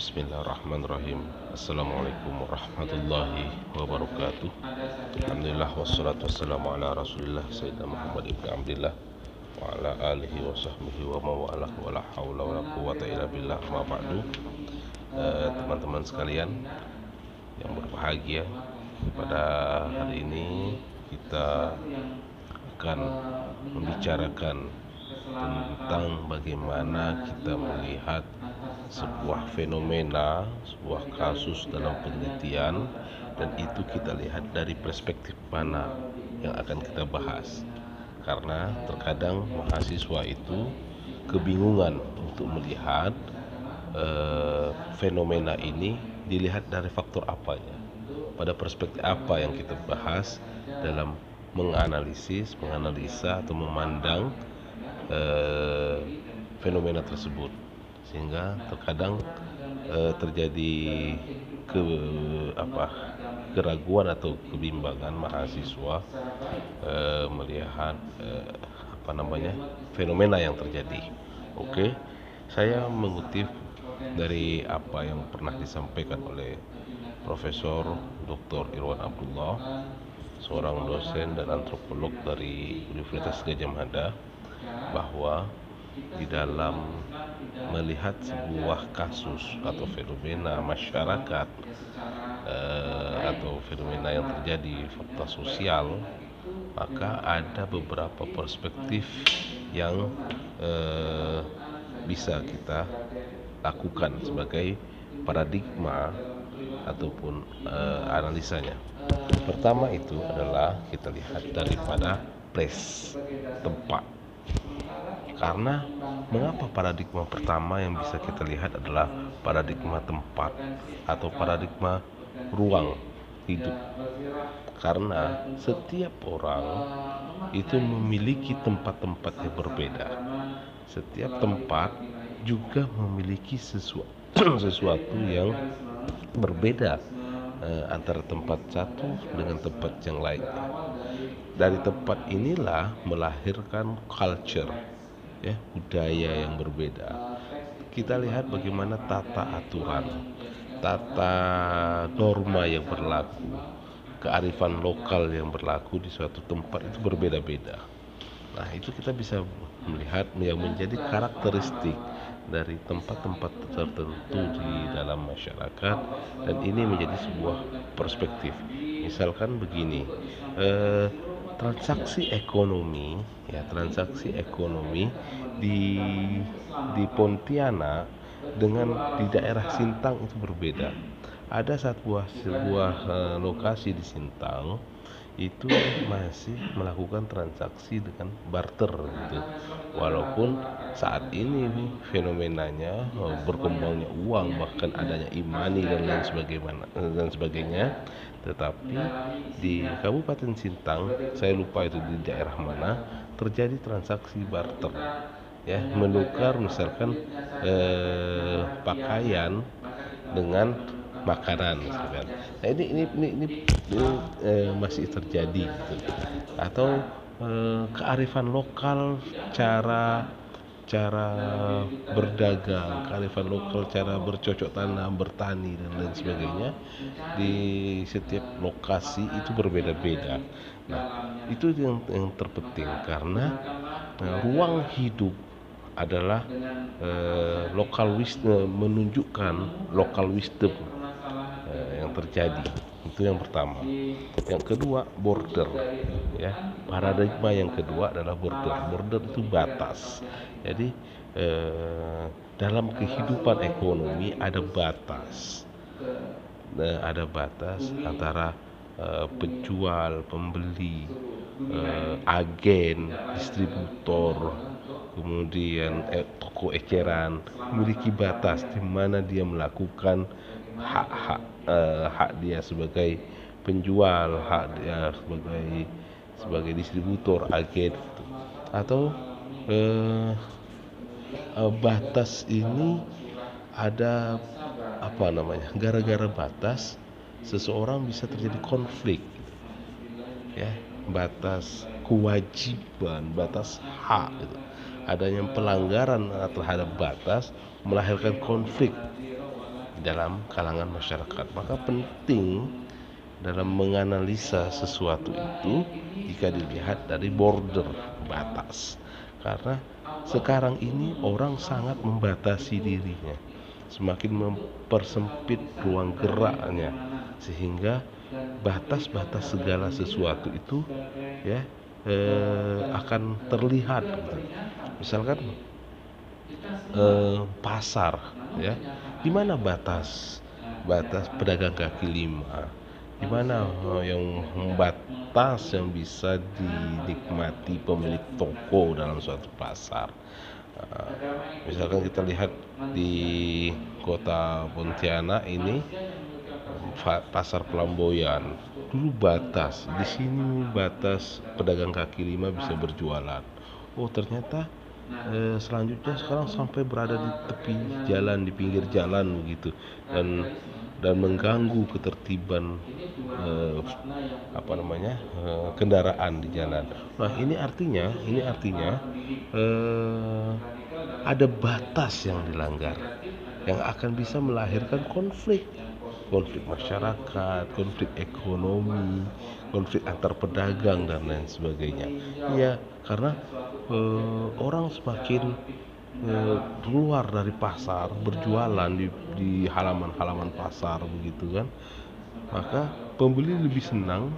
Bismillahirrahmanirrahim. Assalamualaikum warahmatullahi wabarakatuh. Alhamdulillah wassalatu wassalamu ala Rasulillah Sayyidina Muhammad ibn Abdillah wa ala alihi wa sahbihi wa mawalah wa la hawla wa la quwwata illa billah ma ba'du. Teman-teman sekalian yang berbahagia, pada hari ini kita akan membicarakan tentang bagaimana kita melihat sebuah fenomena, sebuah kasus dalam penelitian, dan itu kita lihat dari perspektif mana yang akan kita bahas. Karena terkadang mahasiswa itu kebingungan untuk melihat fenomena ini dilihat dari faktor apanya, pada perspektif apa yang kita bahas dalam menganalisa atau memandang fenomena tersebut, sehingga terkadang terjadi keraguan atau kebimbangan mahasiswa melihat fenomena yang terjadi. Oke, saya mengutip dari apa yang pernah disampaikan oleh Profesor Dr. Irwan Abdullah, seorang dosen dan antropolog dari Universitas Gadjah Mada, bahwa di dalam melihat sebuah kasus atau fenomena masyarakat atau fenomena yang terjadi fakta sosial, maka ada beberapa perspektif yang bisa kita lakukan sebagai paradigma ataupun analisanya. Pertama itu adalah kita lihat daripada place, tempat. Karena mengapa paradigma pertama yang bisa kita lihat adalah paradigma tempat atau paradigma ruang hidup? Karena setiap orang itu memiliki tempat-tempat yang berbeda. Setiap tempat juga memiliki sesuatu yang berbeda antara tempat satu dengan tempat yang lain. Dari tempat inilah melahirkan culture, ya, budaya yang berbeda. Kita lihat bagaimana tata aturan, tata norma yang berlaku, kearifan lokal yang berlaku di suatu tempat itu berbeda-beda. Nah, itu kita bisa melihat yang menjadi karakteristik dari tempat-tempat tertentu di dalam masyarakat, dan ini menjadi sebuah perspektif. Misalkan begini, transaksi ekonomi di Pontianak dengan di daerah Sintang itu berbeda. Ada sebuah lokasi di Sintang itu masih melakukan transaksi dengan barter gitu. Walaupun saat ini fenomenanya berkembangnya uang, bahkan adanya e-money dan lain sebagainya, tetapi di Kabupaten Sintang, saya lupa itu di daerah mana, terjadi transaksi barter, ya, menukar misalkan pakaian dengan makanan misalkan. Nah, ini masih terjadi gitu. Atau kearifan lokal, cara berdagang, kearifan lokal, cara bercocok tanam, bertani dan lain sebagainya di setiap lokasi itu berbeda-beda. Nah, itu yang terpenting, karena ruang hidup adalah local wisdom, menunjukkan local wisdom yang terjadi. Itu yang pertama. Yang kedua, border, ya. Paradigma yang kedua adalah border itu batas. Jadi dalam kehidupan ekonomi ada batas. Ada batas antara penjual, pembeli, agen, distributor, kemudian toko eceran, memiliki batas di mana dia melakukan hak dia sebagai penjual, hak dia sebagai distributor, agen, atau batas ini ada gara-gara batas seseorang bisa terjadi konflik, ya, batas kewajiban, batas hak gitu. Adanya pelanggaran terhadap batas melahirkan konflik dalam kalangan masyarakat. Maka penting dalam menganalisa sesuatu itu jika dilihat dari border, batas. Karena sekarang ini orang sangat membatasi dirinya, semakin mempersempit ruang geraknya, sehingga batas-batas segala sesuatu itu ya akan terlihat gitu. Misalkan pasar, ya, di mana batas pedagang kaki lima, di mana yang batas yang bisa dinikmati pemilik toko dalam suatu pasar. Misalkan kita lihat di kota Pontianak ini, pasar Pelamboyan, dulu batas di sini, batas pedagang kaki lima bisa berjualan. Oh ternyata selanjutnya sekarang sampai berada di tepi jalan, di pinggir jalan begitu, dan mengganggu ketertiban kendaraan di jalan. Nah ini artinya ada batas yang dilanggar, yang akan bisa melahirkan konflik masyarakat, konflik ekonomi, konflik antar pedagang dan lain sebagainya. Ya, karena orang semakin keluar dari pasar, berjualan di halaman-halaman pasar begitu kan, maka pembeli lebih senang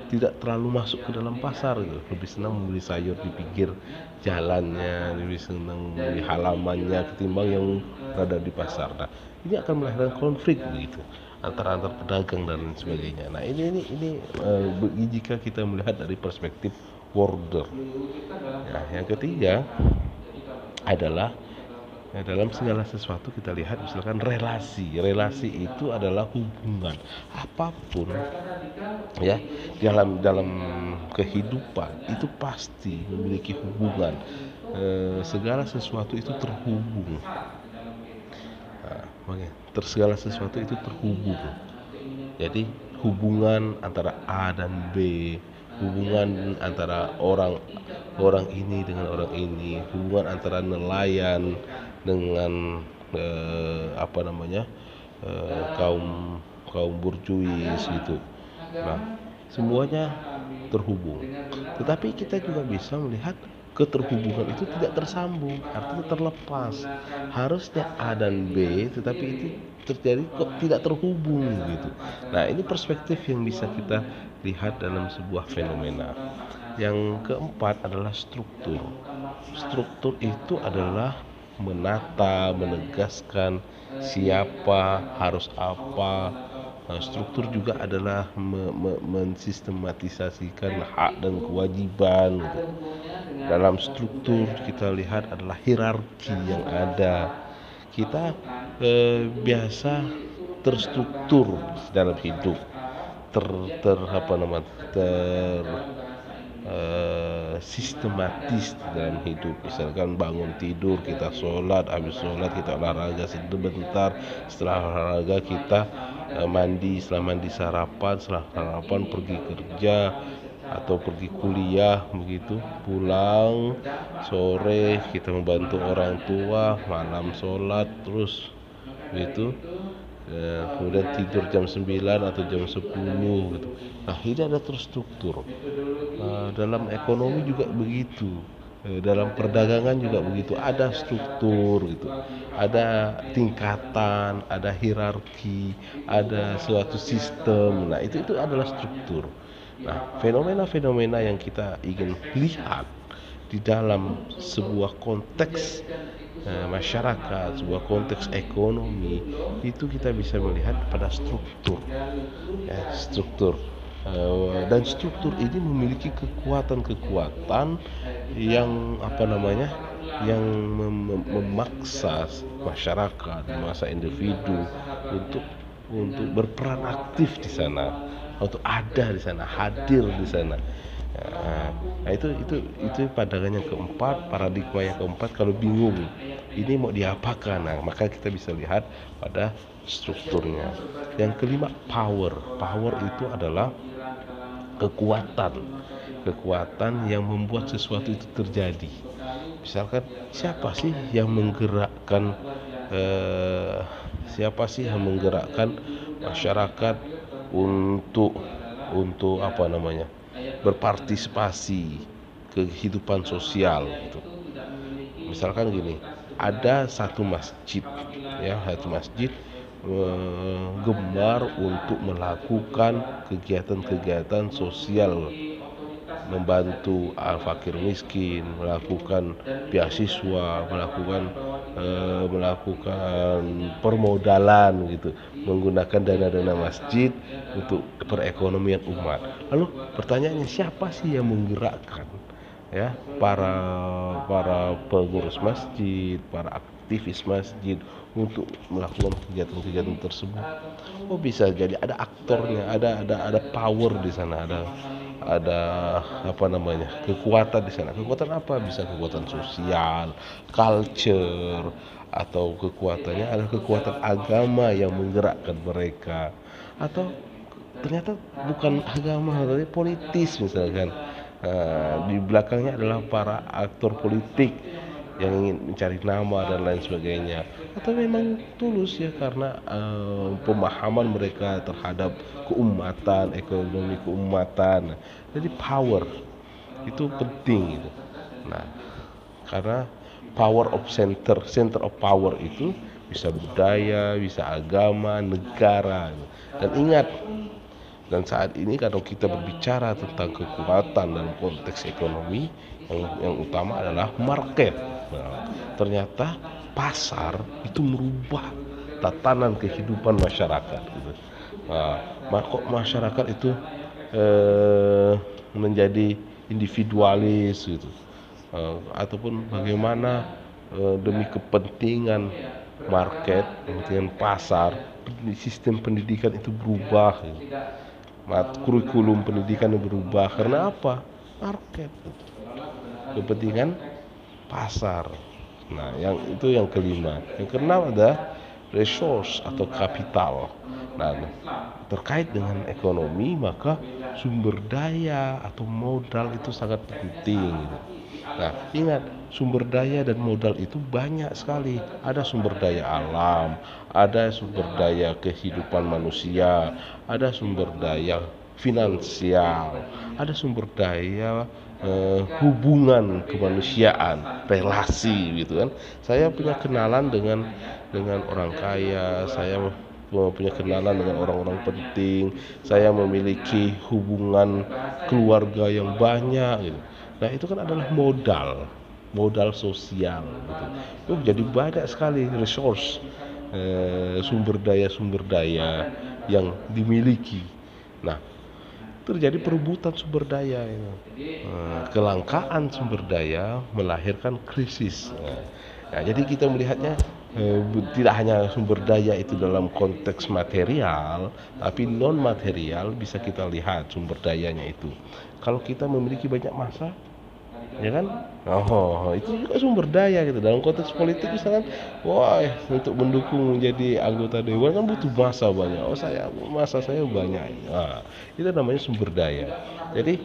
tidak terlalu masuk ke dalam pasar gitu. Lebih senang membeli sayur di pinggir jalannya, lebih senang di halamannya ketimbang yang berada di pasar. Nah, ini akan melahirkan konflik begitu antar pedagang dan lain sebagainya. Nah, ini jika kita melihat dari perspektif border. Ya, yang ketiga adalah dalam segala sesuatu kita lihat misalkan relasi itu adalah hubungan apapun ya, dalam kehidupan itu pasti memiliki hubungan. Segala sesuatu itu terhubung. Segala sesuatu itu terhubung. Jadi hubungan antara A dan B, hubungan antara orang ini dengan orang ini, hubungan antara nelayan dengan kaum burjuis gitu. Nah, semuanya terhubung. Tetapi kita juga bisa melihat keterhubungan itu tidak tersambung, artinya terlepas. Harusnya A dan B, tetapi itu terjadi kok tidak terhubung gitu. Nah, ini perspektif yang bisa kita lihat dalam sebuah fenomena. Yang keempat adalah struktur. Struktur itu adalah menata, menegaskan siapa harus apa. Struktur juga adalah mensistematisasikan hak dan kewajiban gitu. Dalam struktur kita lihat adalah hierarki yang ada. Kita biasa terstruktur dalam hidup, sistematis dalam hidup. Misalkan bangun tidur kita sholat, habis sholat kita olahraga sebentar, setelah olahraga kita mandi, setelah mandi sarapan, setelah sarapan pergi kerja atau pergi kuliah begitu, pulang sore kita membantu orang tua, malam sholat terus begitu. Kemudian tidur jam 9 atau jam 10 gitu. Nah, ini ada terstruktur. Dalam ekonomi juga begitu. Dalam perdagangan juga begitu, ada struktur gitu. Ada tingkatan, ada hierarki, ada suatu sistem. Nah, itu adalah struktur. Nah, fenomena-fenomena yang kita ingin lihat di dalam sebuah konteks masyarakat, sebuah konteks ekonomi, itu kita bisa melihat pada struktur. Dan struktur ini memiliki kekuatan yang yang memaksa masyarakat, memaksa individu untuk berperan aktif di sana, untuk ada di sana, hadir di sana. Nah, itu pandangan yang keempat, paradigma yang keempat. Kalau bingung ini mau diapakan, nah, maka kita bisa lihat pada strukturnya. Yang kelima, power itu adalah kekuatan yang membuat sesuatu itu terjadi. Misalkan siapa sih yang menggerakkan siapa sih yang menggerakkan masyarakat untuk apa namanya, berpartisipasi kehidupan sosial gitu. Misalkan gini, ada satu masjid, ya, satu masjid gemar untuk melakukan kegiatan-kegiatan sosial, membantu al-fakir miskin, melakukan beasiswa, melakukan permodalan gitu, menggunakan dana-dana masjid untuk perekonomian umat. Lalu pertanyaannya, siapa sih yang menggerakkan, ya, para pengurus masjid, para aktivis masjid untuk melakukan kegiatan-kegiatan tersebut? Oh, bisa jadi ada aktornya, ada power di sana, ada apa namanya, kekuatan di sana. Kekuatan apa? Bisa kekuatan sosial, culture, atau kekuatannya adalah kekuatan agama yang menggerakkan mereka, atau ternyata bukan agama tapi politis misalkan. Di belakangnya adalah para aktor politik yang ingin mencari nama dan lain sebagainya, atau memang tulus ya karena pemahaman mereka terhadap keumatan, ekonomi keumatan. Jadi power itu penting gitu. Nah, karena power of center of power itu bisa budaya, bisa agama, negara. Dan ingat, dan saat ini kalau kita berbicara tentang kekuatan dalam konteks ekonomi, yang utama adalah market. Nah, ternyata pasar itu merubah tatanan kehidupan masyarakat gitu. Nah, kok masyarakat itu menjadi individualis gitu, ataupun bagaimana demi kepentingan market, kepentingan pasar, sistem pendidikan itu berubah gitu. Kurikulum pendidikan berubah karena apa? Market, kepentingan pasar. Nah, yang kelima. Yang keenam ada resource atau kapital. Nah, terkait dengan ekonomi, maka sumber daya atau modal itu sangat penting. Nah, ingat, sumber daya dan modal itu banyak sekali. Ada sumber daya alam, ada sumber daya kehidupan manusia, ada sumber daya finansial, ada sumber daya hubungan kemanusiaan, relasi gitu kan. Saya punya kenalan dengan orang kaya, saya punya kenalan dengan orang-orang penting, saya memiliki hubungan keluarga yang banyak gitu. Nah, itu kan adalah modal sosial gitu. Jadi banyak sekali resource, sumber daya yang dimiliki. Nah, terjadi perebutan sumber daya itu. Kelangkaan sumber daya melahirkan krisis. Nah, jadi kita melihatnya tidak hanya sumber daya itu dalam konteks material, tapi non material bisa kita lihat sumber dayanya itu. Kalau kita memiliki banyak massa, ya kan, itu juga sumber daya gitu. Dalam konteks politik misalkan, wah, untuk mendukung menjadi anggota dewan kan butuh massa banyak. Massa saya banyak. Nah, itu namanya sumber daya. Jadi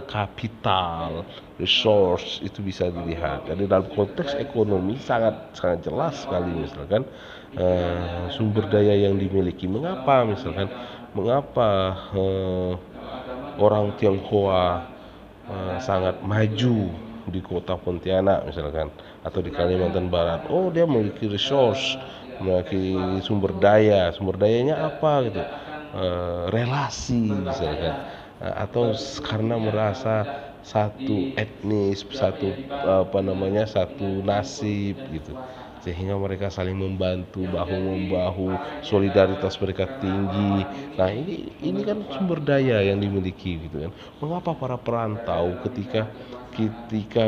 kapital, resource itu bisa dilihat. Jadi dalam konteks ekonomi sangat jelas sekali. Misalkan sumber daya yang dimiliki, mengapa orang Tionghoa sangat maju di kota Pontianak misalkan, atau di Kalimantan Barat. Oh, dia memiliki resource, memiliki sumber dayanya apa gitu, relasi misalkan, atau karena merasa satu etnis, satu nasib gitu, sehingga mereka saling membantu, bahu membahu, solidaritas mereka tinggi. Nah, ini kan sumber daya yang dimiliki gitu kan. Mengapa para perantau ketika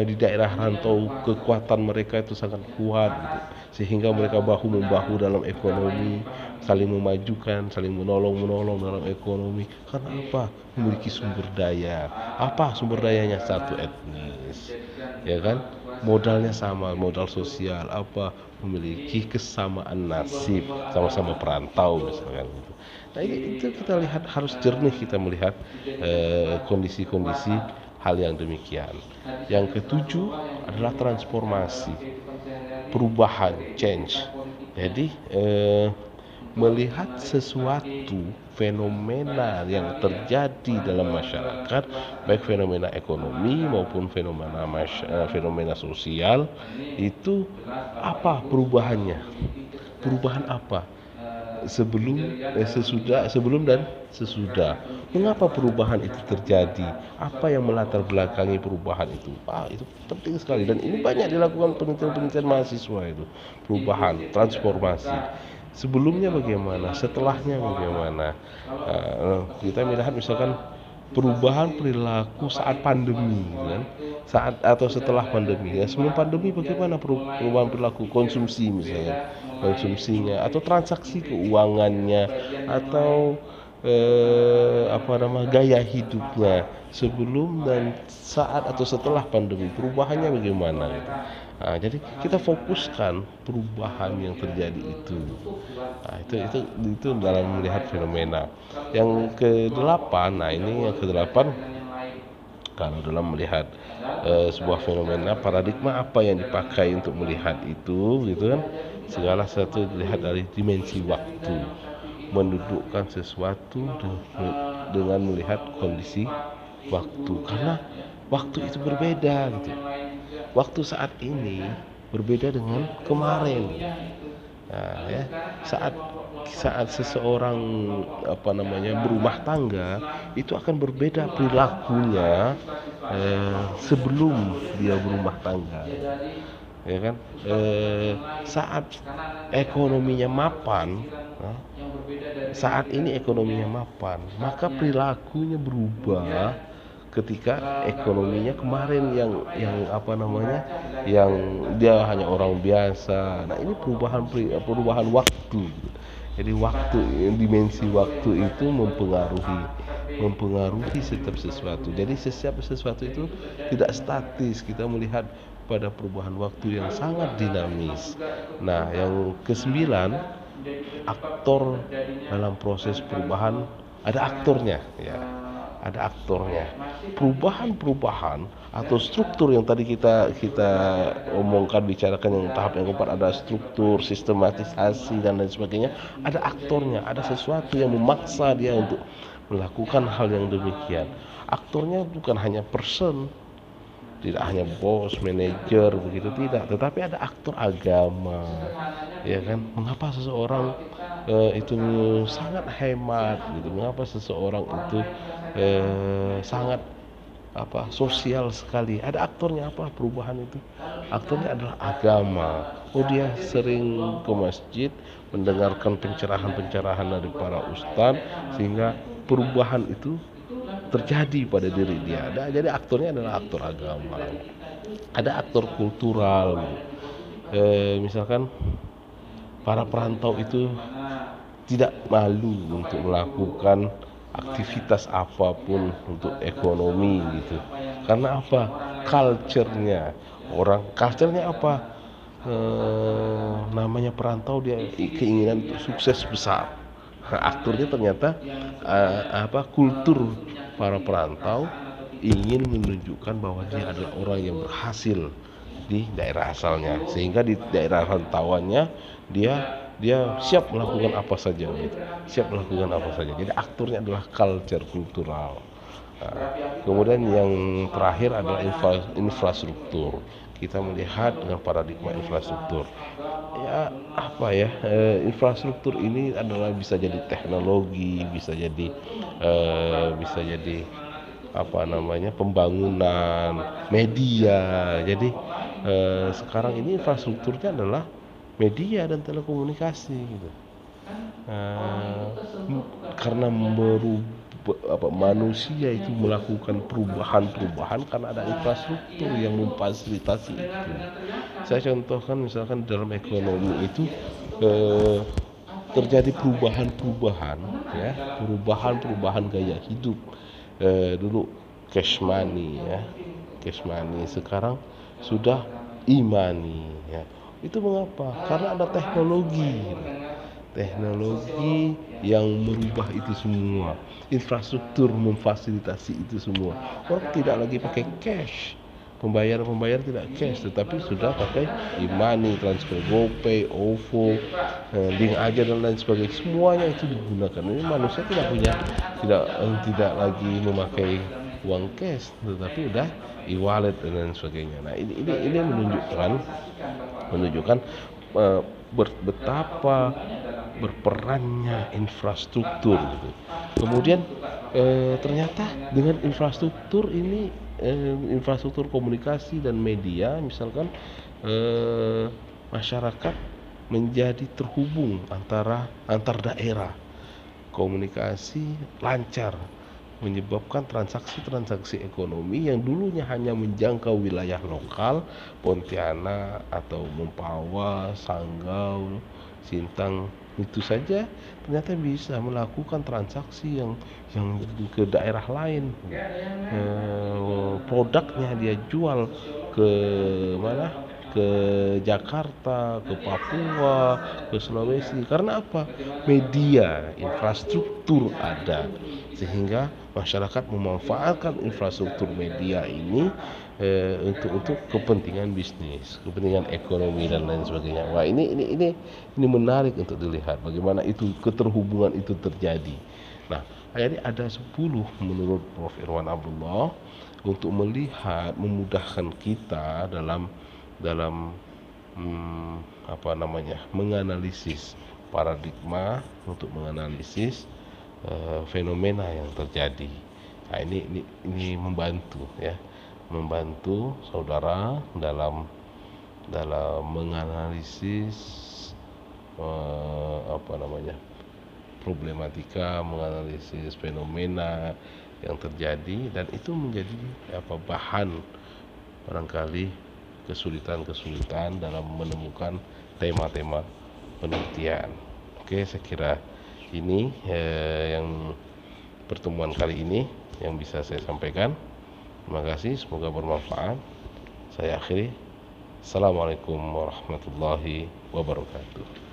di daerah rantau kekuatan mereka itu sangat kuat gitu, sehingga mereka bahu membahu dalam ekonomi, saling memajukan, saling menolong dalam ekonomi. Karena apa? Memiliki sumber daya. Apa sumber dayanya? Satu etnis, ya kan? Modalnya sama, modal sosial. Apa? Memiliki kesamaan nasib, sama-sama perantau misalkan gitu. Nah, itu kita lihat, harus jernih kita melihat kondisi-kondisi hal yang demikian. Yang ketujuh adalah transformasi, perubahan, change. Jadi melihat sesuatu fenomena yang terjadi dalam masyarakat, baik fenomena ekonomi maupun fenomena sosial, itu apa perubahannya? Perubahan apa? Sebelum dan sesudah. Mengapa perubahan itu terjadi? Apa yang melatar belakangi perubahan itu? Itu penting sekali, dan ini banyak dilakukan penelitian-penelitian mahasiswa itu. Perubahan, transformasi. Sebelumnya bagaimana? Setelahnya bagaimana? Kita melihat misalkan perubahan perilaku saat pandemi, kan? Saat atau setelah pandemi. Ya, sebelum pandemi bagaimana perubahan perilaku konsumsi misalnya, konsumsinya atau transaksi keuangannya atau gaya hidupnya sebelum dan saat atau setelah pandemi, perubahannya bagaimana gitu. Jadi kita fokuskan perubahan yang terjadi itu. Itu dalam melihat fenomena. Yang kedelapan, ini yang kedelapan, kalau dalam melihat sebuah fenomena, paradigma apa yang dipakai untuk melihat itu, gitu kan? Segala sesuatu dilihat dari dimensi waktu, mendudukkan sesuatu dengan melihat kondisi waktu, karena waktu itu berbeda gitu. Waktu saat ini berbeda dengan kemarin. Saat seseorang berumah tangga, itu akan berbeda perilakunya sebelum dia berumah tangga, ya kan? Saat ekonominya mapan, saat ini ekonominya mapan, maka perilakunya berubah ketika ekonominya kemarin yang yang dia hanya orang biasa. Nah, ini perubahan waktu. Jadi dimensi waktu itu mempengaruhi setiap sesuatu. Jadi setiap sesuatu itu tidak statis. Kita melihat pada perubahan waktu yang sangat dinamis. Nah, yang kesembilan, aktor dalam proses perubahan. Ada aktornya, ya. Ada aktornya. Perubahan atau struktur yang tadi kita omongkan, bicarakan, yang tahap yang keempat, ada struktur, sistematisasi dan lain sebagainya. Ada aktornya, ada sesuatu yang memaksa dia untuk melakukan hal yang demikian. Aktornya bukan hanya person, tidak hanya bos, manajer, begitu, tidak, tetapi ada aktor agama, ya kan? Mengapa seseorang itu sangat hemat gitu? Mengapa seseorang itu sangat sosial sekali? Ada aktornya. Apa perubahan itu? Aktornya adalah agama. Dia sering ke masjid, mendengarkan pencerahan dari para ustadz, sehingga perubahan itu terjadi pada diri dia. Jadi aktornya adalah aktor agama. Ada aktor kultural. Misalkan para perantau itu tidak malu untuk melakukan aktivitas apapun untuk ekonomi gitu. Karena apa? Culture-nya apa? Namanya perantau, dia keinginan untuk sukses besar. Aktornya ternyata kultur para perantau ingin menunjukkan bahwa dia adalah orang yang berhasil di daerah asalnya, sehingga di daerah rantauannya dia siap melakukan apa saja gitu. Jadi aktornya adalah culture, kultural. Kemudian yang terakhir adalah infrastruktur. Kita melihat dengan paradigma infrastruktur. Infrastruktur ini adalah bisa jadi teknologi, bisa jadi pembangunan media. Jadi sekarang ini infrastrukturnya adalah media dan telekomunikasi gitu. Karena manusia itu melakukan perubahan karena ada infrastruktur yang memfasilitasi itu. Saya contohkan, misalkan dalam ekonomi itu terjadi perubahan gaya hidup. Dulu cash money, sekarang sudah e-money, ya. Itu mengapa? Karena ada teknologi yang merubah itu semua. Infrastruktur memfasilitasi itu semua. Orang tidak lagi pakai cash, pembayaran tidak cash, tetapi sudah pakai e-money, transfer GoPay, OVO, link aja dan lain sebagainya, semuanya itu digunakan. Ini manusia tidak lagi memakai uang cash, tetapi udah e-wallet dan lain sebagainya. Nah, ini menunjukkan betapa berperannya infrastruktur gitu. Kemudian ternyata dengan infrastruktur ini, infrastruktur komunikasi dan media, misalkan masyarakat menjadi terhubung antar daerah, komunikasi lancar, menyebabkan transaksi ekonomi yang dulunya hanya menjangkau wilayah lokal, Pontianak atau Mempawah, Sanggau, Sintang, itu saja ternyata bisa melakukan transaksi yang ke daerah lain. Produknya dia jual ke mana? Ke Jakarta, ke Papua, ke Sulawesi. Karena apa? Media, infrastruktur ada, sehingga masyarakat memanfaatkan infrastruktur media ini untuk kepentingan bisnis, kepentingan ekonomi dan lain sebagainya. Wah, ini menarik untuk dilihat bagaimana itu keterhubungan itu terjadi. Nah, ini ada 10 menurut Prof. Irwan Abdullah untuk melihat, memudahkan kita dalam menganalisis paradigma, untuk menganalisis fenomena yang terjadi. Nah, ini membantu saudara dalam menganalisis problematika, menganalisis fenomena yang terjadi, dan itu menjadi bahan barangkali kesulitan dalam menemukan tema-tema penelitian. Oke, saya kira ini yang pertemuan kali ini yang bisa saya sampaikan. Terima kasih, semoga bermanfaat. Saya akhiri. Assalamualaikum warahmatullahi wabarakatuh.